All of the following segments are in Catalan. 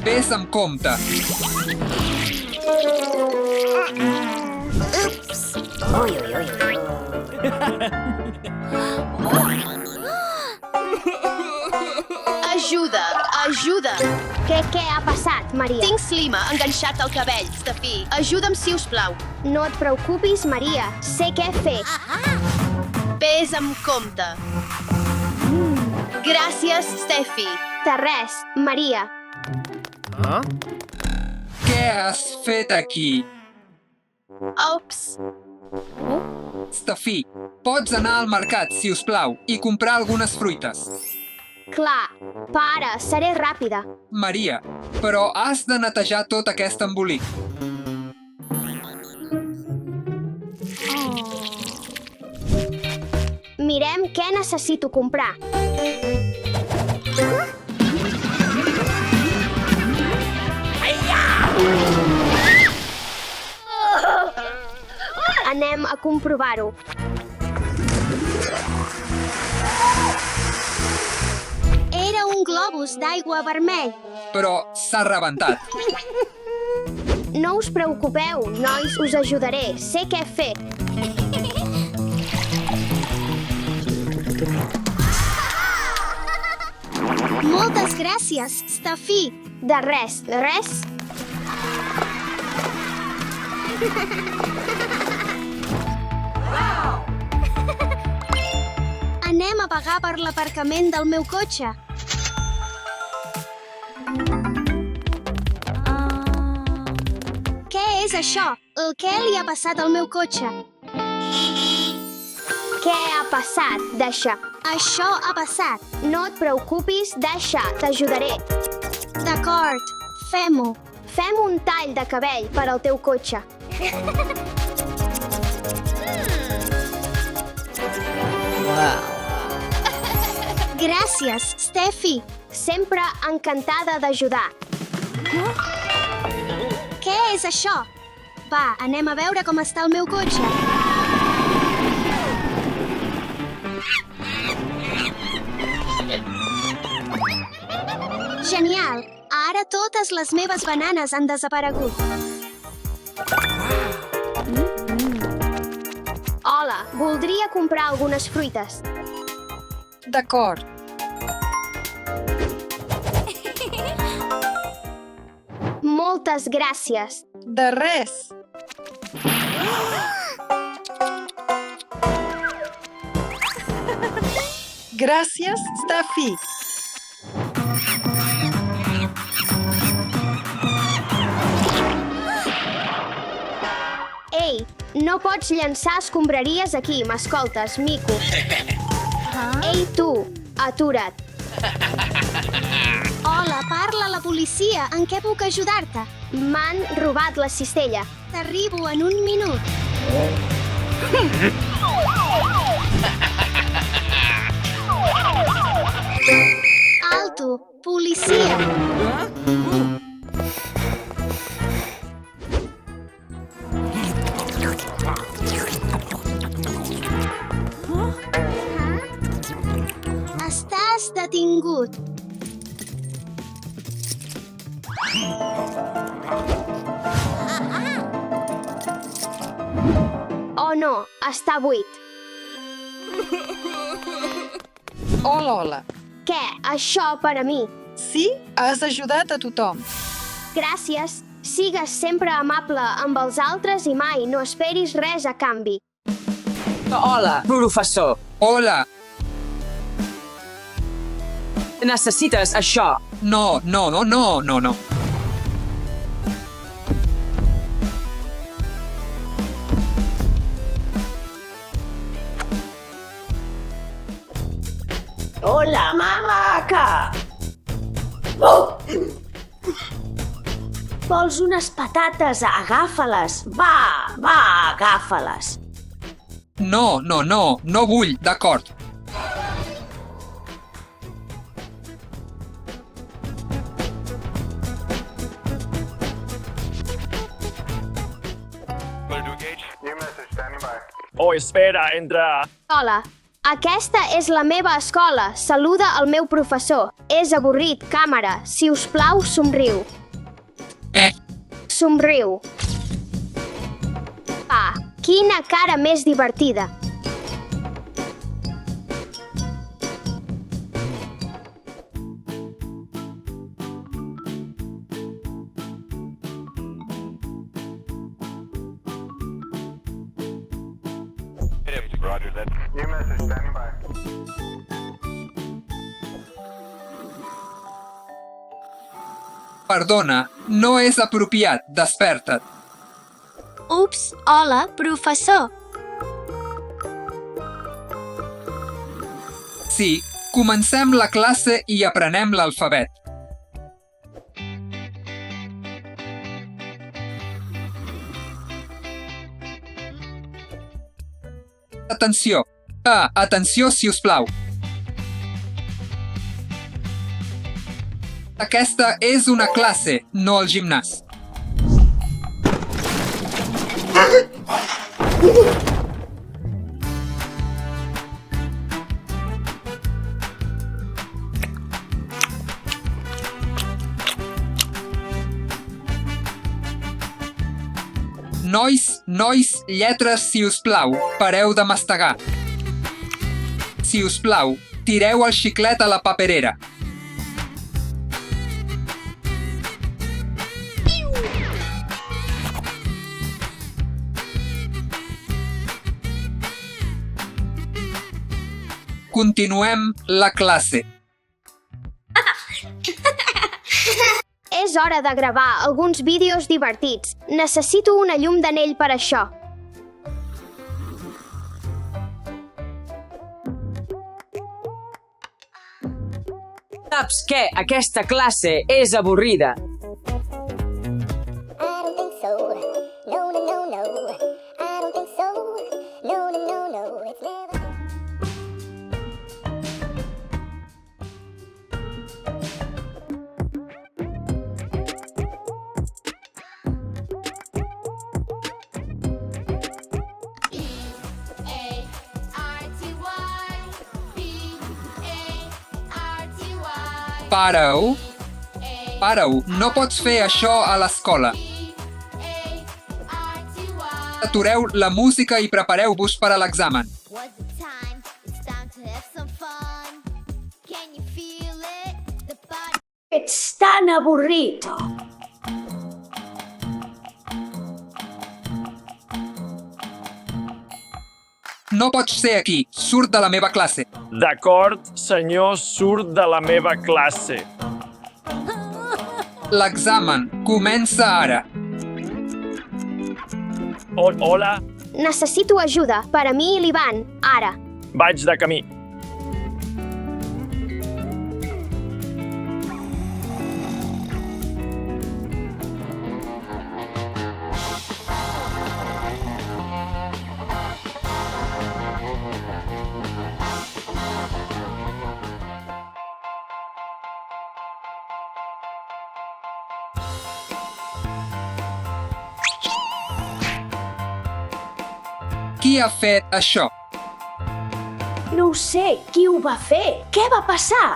Ves amb compte. Ups! Ui, ui, ui, ui. Ajuda, ajuda! Què ha passat, Maria? Tinc Slima enganxat al cabell, Steffi. Ajuda'm, si us plau. No et preocupis, Maria. Sé què fer. Ves amb compte. Gràcies, Steffi. De res, Maria. Què has fet aquí? Ups! Steffi, pots anar al mercat, si us plau, i comprar algunes fruites. Clar. Pare, seré ràpida. Maria, però has de netejar tot aquest embolic. Mirem què necessito comprar. Anem a comprovar-ho. Era un globus d'aigua vermell. Però s'ha rebentat. No us preocupeu, nois, us ajudaré. Sé què fer. Moltes gràcies, Steffi. De res, de res. Anem a pagar per l'aparcament del meu cotxe. Què és això? Què li ha passat al meu cotxe? Què ha passat? Deixa. Això ha passat. No et preocupis, deixa, t'ajudaré. D'acord, fem-ho. Fem un tall de cabell per al teu cotxe. Gràcies, Steffi. Sempre encantada d'ajudar. Què és això? Va, anem a veure com està el meu cotxe. Genial! Ara totes les meves bananes han desaparegut. Hola, voldria comprar algunes fruites. D'acord. Moltes gràcies. De res. Gràcies, Steffi. Ei, no pots llançar escombraries aquí, m'escoltes, mico. Ei, tu, atura't. Hola, parla la policia. En què puc ajudar-te? M'han robat la cistella. T'arribo en un minut. Alto, policia. Estàs detingut. Oh no, està buit. Hola, hola. Què? Això per a mi. Sí, has ajudat a tothom. Gràcies. Sigues sempre amable amb els altres i mai no esperis res a canvi. Hola, professor. Hola! Necessites això. No. Hola, mamaca! Vols unes patates? Agafa-les. Va, agafa-les. No vull, d'acord. Oh, espera, entra. Hola. Aquesta és la meva escola. Saluda el meu professor. És avorrit, càmera. Si us plau, somriu. Somriu. Quina cara més divertida. Roger that. New message standing by. Perdona, no és apropiat, desperta't. Ups, hola, professor. Sí, comencem la classe i aprenem l'alfabet. Atenció! Atenció, si us plau. Aquesta és una classe, no el gimnàs. Nois, lletres, si us plau, pareu de mastegar. Si us plau, tireu el xiclet a la paperera. Continuem la classe. És hora de gravar alguns vídeos divertits. Necessito una llum d'anell per això. Saps què? Aquesta classe és avorrida. I don't think so. No, no, no, no. I don't think so. No, no, no, no. It's never. Pareu, no pots fer això a l'escola. Atureu la música i prepareu-vos per a l'examen. Ets tan avorrit. No pots ser aquí, surt de la meva classe. D'acord, senyor, surt de la meva classe. L'examen comença ara. Hola, Necessito ajuda. Per a mi i l'Ivan. Ara. vaig de camí. Qui ha fet això? No ho sé, qui ho va fer? Què va passar?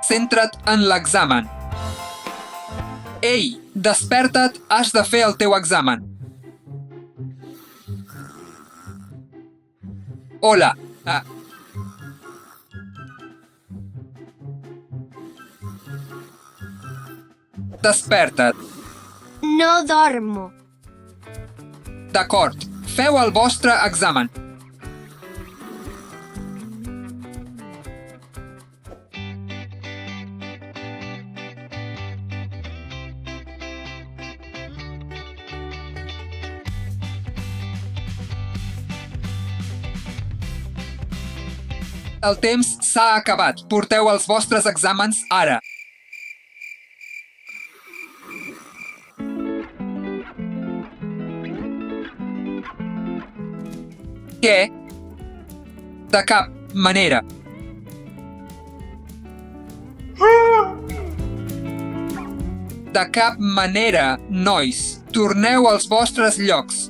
Centra't en l'examen. Ei, desperta't, has de fer el teu examen. Hola. Desperta't. No dormo. D'acord, feu el vostre examen. El temps s'ha acabat. Porteu els vostres exàmens ara. Què? De cap manera. De cap manera, nois. Torneu als vostres llocs.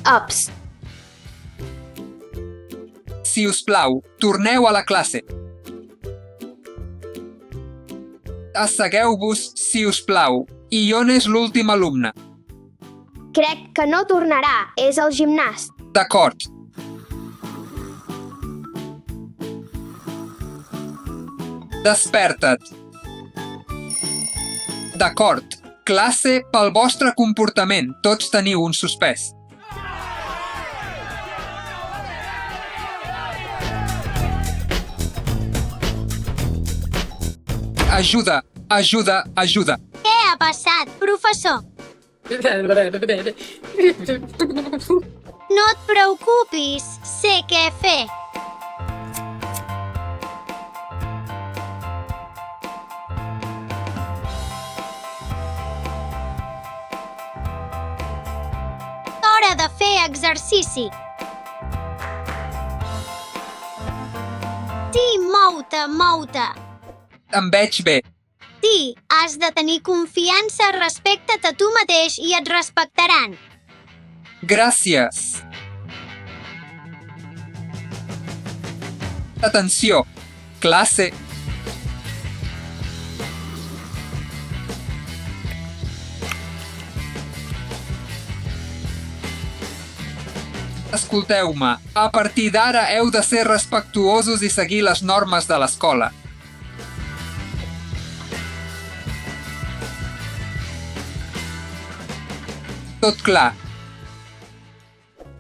Ups. Si us plau, torneu a la classe. Assegueu-vos, si us plau. I on és l'últim alumne? Crec que no tornarà. És al gimnàs. D'acord. Desperta't. D'acord. Classe pel vostre comportament. Tots teniu un suspès. Ajuda, ajuda, ajuda. Què ha passat, professor? No et preocupis, sé què fer. Hora de fer exercici. Sí, mou-te, mou-te. Em veig bé. Sí, has de tenir confiança, respecta't a tu mateix i et respectaran. Gràcies. Atenció. Classe. Escolteu-me. A partir d'ara heu de ser respectuosos i seguir les normes de l'escola. Tot clar.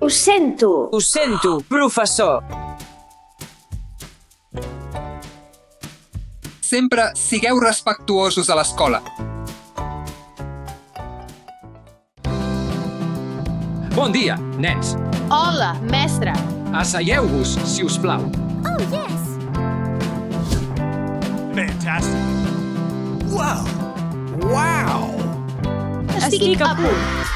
Ho sento. Ho sento, professor. Sempre sigueu respectuosos a l'escola. Bon dia, nens. Hola, mestre. Asseieu-vos, si us plau. Oh, yes. Fantastic. Wow. Wow. Estic a punt.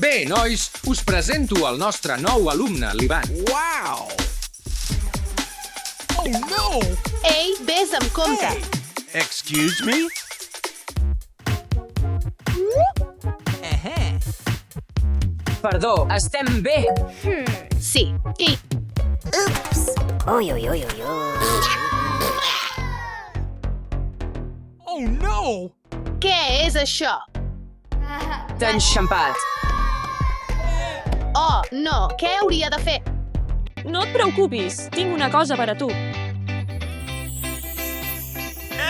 Bé, nois, us presento el nostre nou alumne, l'Ivan. Wow. Oh, no. Ei, vés amb compte. Excuse me? Perdó, estem bé. Sí. I Oops. Oi, oi, oi, oi, oi. Oh, no. què és això? T'ha enxampat. Oh, no. Què hauria de fer? No et preocupis, tinc una cosa per a tu.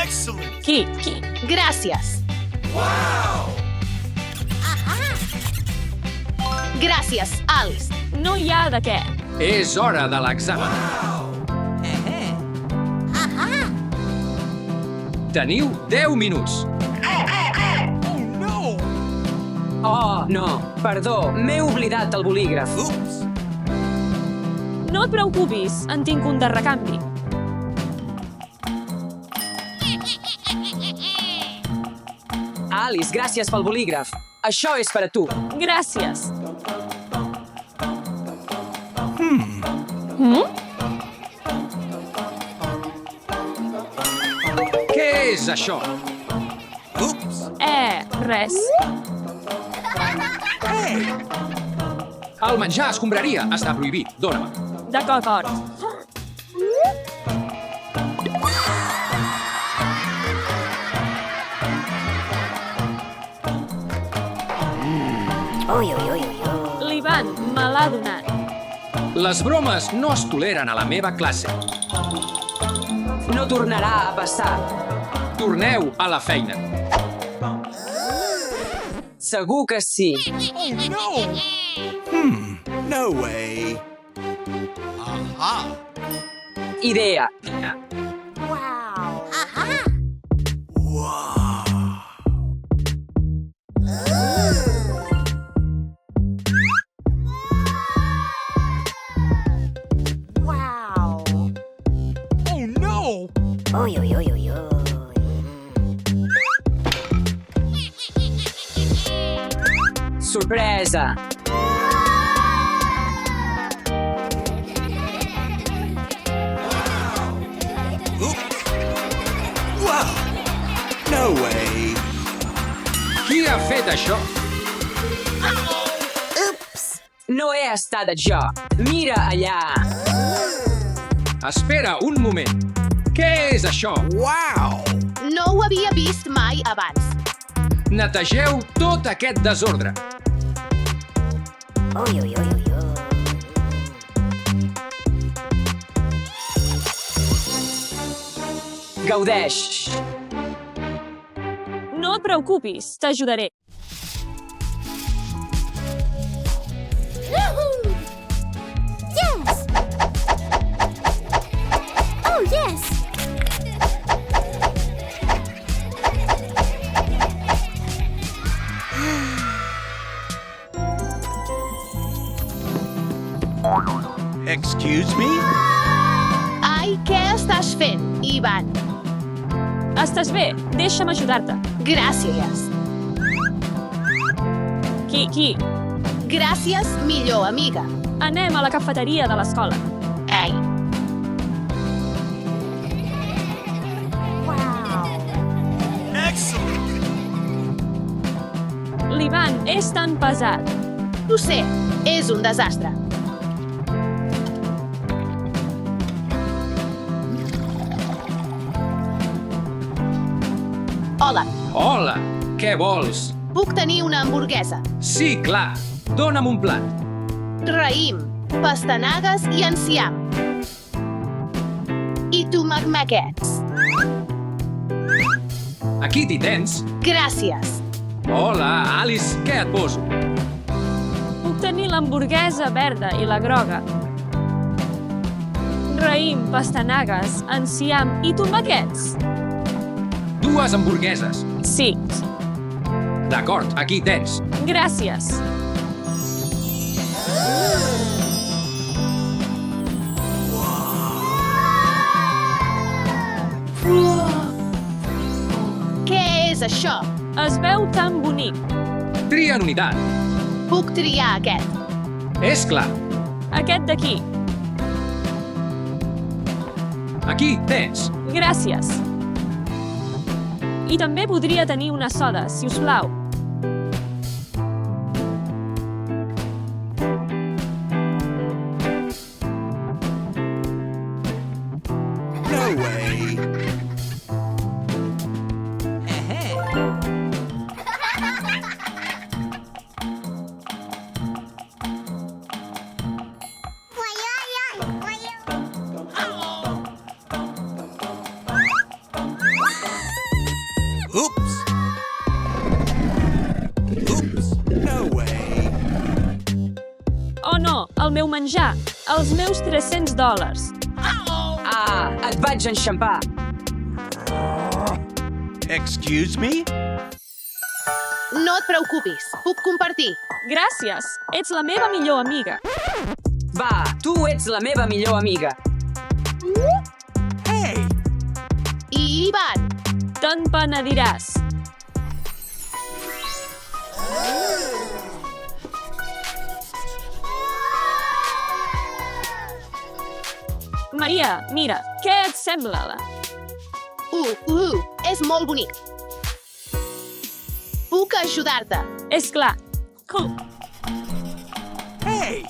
Excellent. Qui? Gràcies. Gràcies, Alice. No hi ha de què. És hora de l'examen. Teniu 10 minuts. Oh, no. Perdó, m'he oblidat el bolígraf. No et preocupis, en tinc un de recanvi. Alice, gràcies pel bolígraf. Això és per a tu. Gràcies. Què és això? Res. El menjar escombraria està prohibit. Dóna-me. D'acord. Oi, oi, oi, oi, oi. L'Ivan me l'ha donat. Les bromes no es toleren a la meva classe. No tornarà a passar. Torneu a la feina. Segur que sí. No way. Aha. Idea. Wow. Wow. Oh, no. Oi, oi, oi, oi, oi. Sorpresa. Wow. No way. Qui ha fet això? Oops. no he estat jo. Mira allà. Espera un moment. Què és això? No ho havia vist mai abans. Netegeu tot aquest desordre. Gaudeix. No et preocupis, t'ajudaré. Yes! Oh, yes! Excuse me? Ai, què estàs fent, Ivan? Estàs bé? Deixa'm ajudar-te. Gràcies. Qui? Gràcies, millor amiga. Anem a la cafeteria de l'escola. Ei, L'Ivan és tan pesat. ho sé, és un desastre. Hola, Hola, què vols? puc tenir una hamburguesa? Sí, clar. Dóna'm un plat. Raïm, pastanagues i enciam. I tomàquets. Aquí t'hi tens. Gràcies. Hola, Alice, què et poso? Puc tenir l'hamburguesa verda i la groga. Raïm, pastanagues, enciam i tomàquets. 2 hamburgueses. Sí, D'acord, aquí tens. gràcies. Què és això? Es veu tan bonic. Tria en unitat. Puc triar aquest. És clar. Aquest d'aquí. Aquí tens. Gràcies. I també podria tenir una soda, si us plau. No way. Oops. Oops. No way. Oh no, el meu menjar. Els meus $300. Ah, et vaig enxampar. Excuse me? No et preocupis, puc compartir. Gràcies, ets la meva millor amiga. Va, tu ets la meva millor amiga. Hey! I Ivan, Te'n penediràs. Maria, mira, què et sembla la? és molt bonic. Puc ajudar-te. És clar. Hey!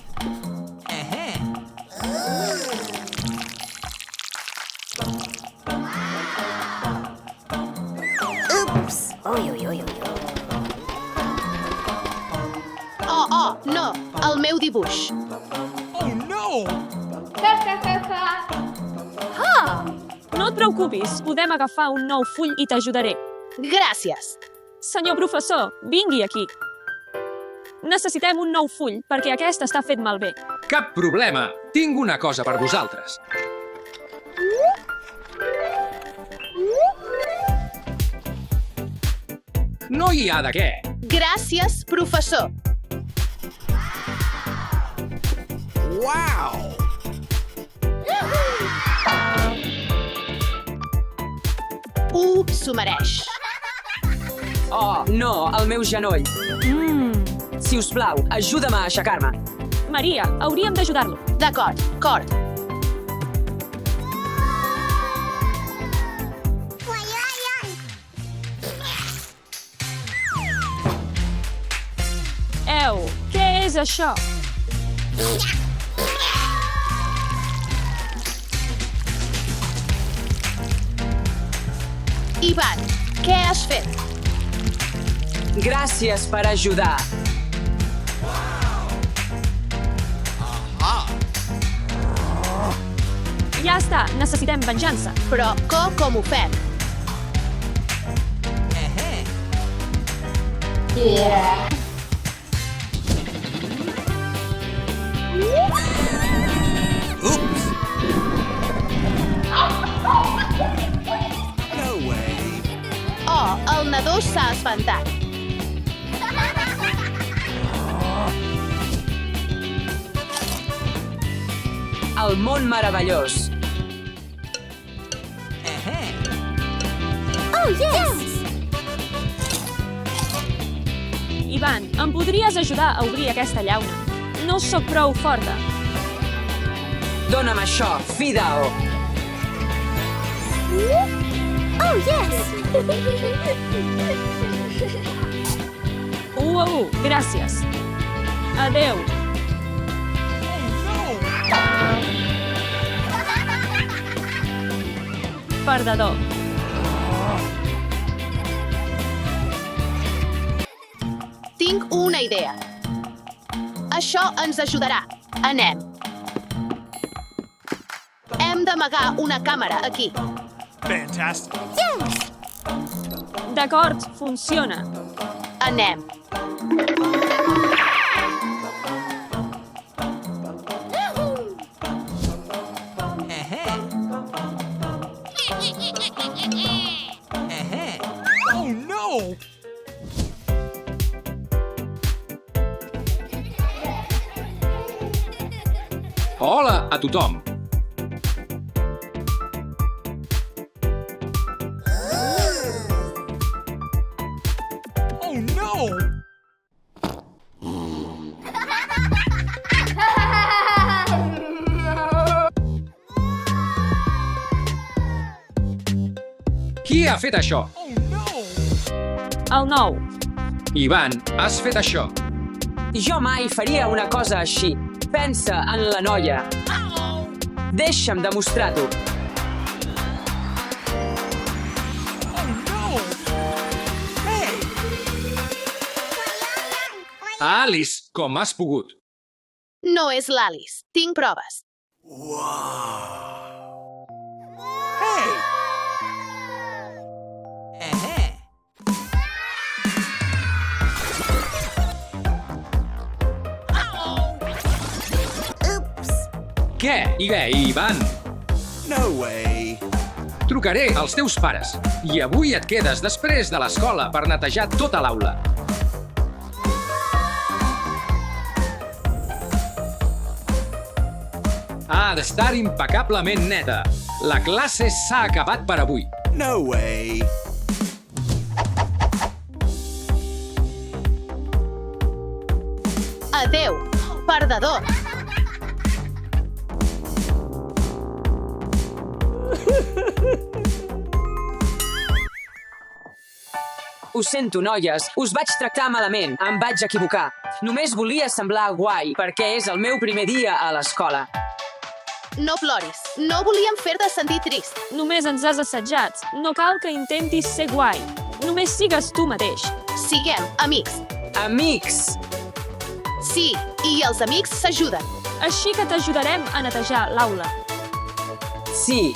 Oops! Oh, no, el meu dibuix. Oh no! No et preocupis, podem agafar un nou full i t'ajudaré. Gràcies. Senyor professor, vingui aquí. Necessitem un nou full perquè aquest està fet malbé. Cap problema. Tinc una cosa per vosaltres. No hi ha de què. Gràcies, professor. Wow! S'ho mereix. Oh, no, el meu genoll. Si us plau, ajuda'm a aixecar-me. Maria, hauríem d'ajudar-lo. D'acord, cord. Què és això? Ivan, què has fet? Gràcies per ajudar. Ja està, necessitem venjança. Però com ho fem? Oh, el nadó s'ha espantat. El món meravellós. Ivan, em podries ajudar a obrir aquesta llauna? No sóc prou forta. Dóna'm això, Fidao. Gràcies. Adeu. Perdedor. Tinc una idea. Això ens ajudarà. Anem. Hem d'amagar una càmera aquí. D'acord, funciona. Anem. Hola a tothom! Qui ha fet això? El 9. Ivan, has fet això. Jo mai faria una cosa així. Pensa en la noia. Deixa'm demostrar-t'ho. Alice, com has pogut? No és l'Alice. Tinc proves. Què, Ivan? No way. Trucaré als teus pares. I avui et quedes després de l'escola per netejar tota l'aula. Ha d'estar impecablement neta. La classe s'ha acabat per avui. No way. Adeu, perdedor. Ho sento, noies. Us vaig tractar malament. Em vaig equivocar. Només volia semblar guai perquè és el meu primer dia a l'escola. No ploris. No volíem fer-te sentir trist. Només ens has assetjat. No cal que intentis ser guai. Només sigues tu mateix. Siguem amics. Amics! Sí, i els amics s'ajuden. Així que t'ajudarem a netejar l'aula. Sí,